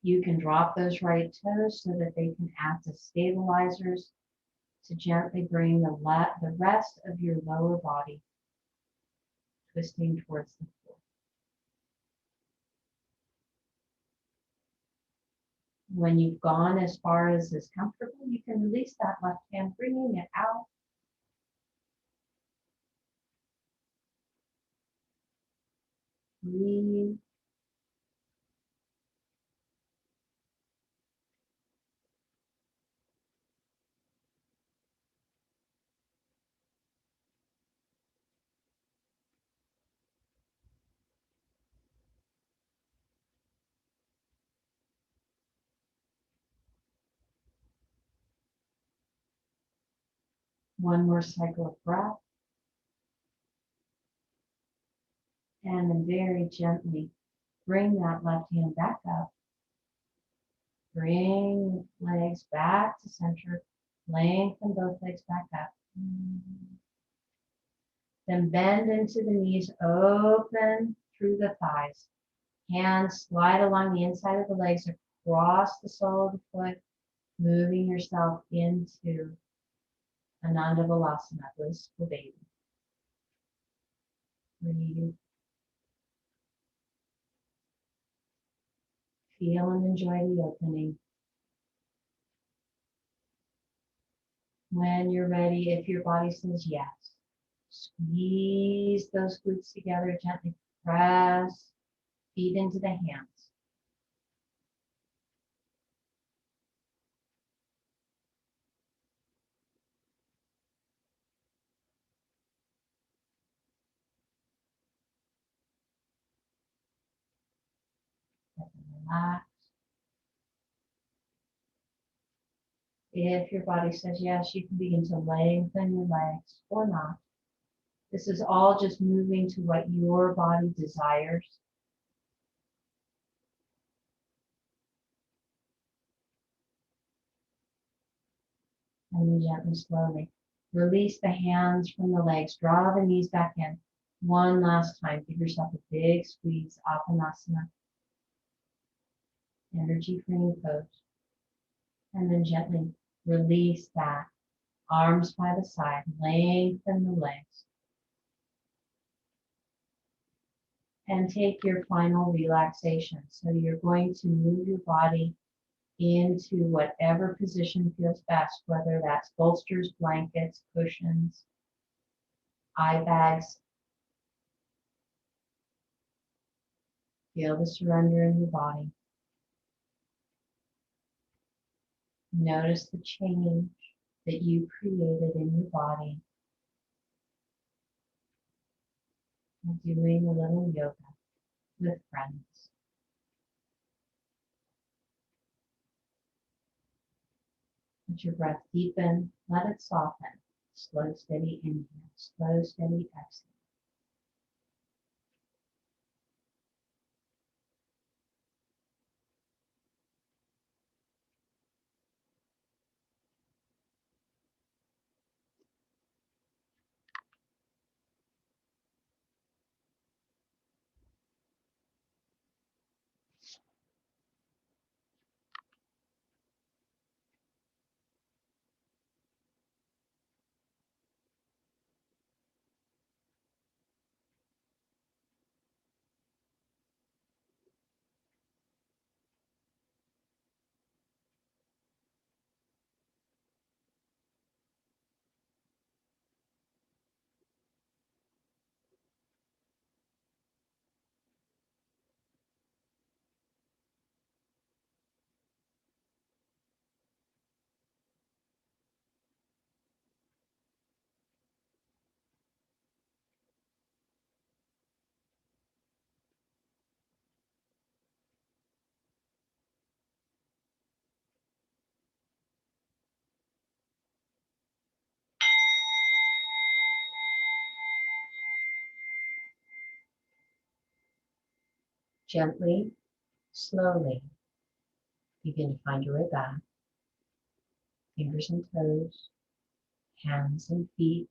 You can drop those right toes so that they can act as stabilizers to gently bring the rest of your lower body twisting towards the floor. When you've gone as far as is comfortable, you can release that left hand, bringing it out. Breathe. One more cycle of breath. And then very gently bring that left hand back up. Bring legs back to center. Lengthen both legs back up. Then bend into the knees, open through the thighs. Hands slide along the inside of the legs across the sole of the foot, moving yourself into Ananda Balasana, blissful baby. Breathe. Feel and enjoy the opening. When you're ready, if your body says yes, squeeze those glutes together, gently press feet into the hands. Let them relax. If your body says yes, you can begin to lengthen your legs or not. This is all just moving to what your body desires. And then gently, slowly release the hands from the legs. Draw the knees back in. One last time. Give yourself a big squeeze. Apanasana. Energy freeing pose. And then gently release that. Arms by the side. Lengthen the legs. And take your final relaxation. So you're going to move your body into whatever position feels best, whether that's bolsters, blankets, cushions, eye bags. Feel the surrender in your body. Notice the change that you created in your body. And doing a little yoga with friends. Let your breath deepen, let it soften. Slow, steady inhale, slow, steady exhale. Gently, slowly, begin to find your way back. Fingers and toes, hands and feet.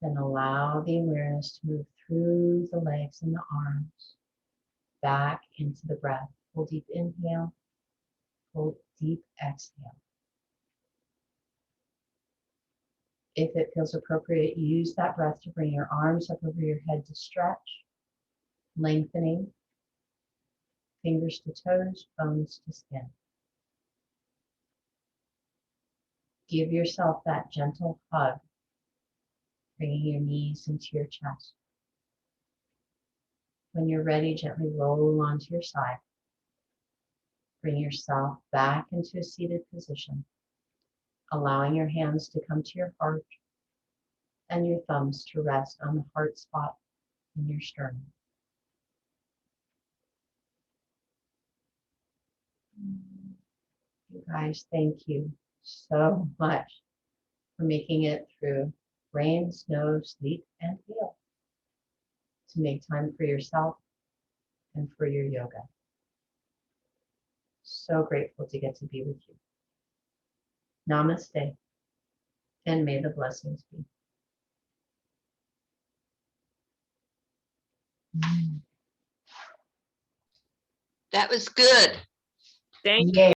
Then allow the awareness to move through the legs and the arms, back into the breath. Full deep inhale, full deep exhale. If it feels appropriate, use that breath to bring your arms up over your head to stretch, lengthening, fingers to toes, bones to skin. Give yourself that gentle hug, bringing your knees into your chest. When you're ready, gently roll onto your side. Bring yourself back into a seated position, allowing your hands to come to your heart and your thumbs to rest on the heart spot in your sternum. You guys, thank you so much for making it through rain, snow, sleet, and hail to make time for yourself and for your yoga. So grateful to get to be with you. Namaste, and may the blessings be. That was good. Thank Yay.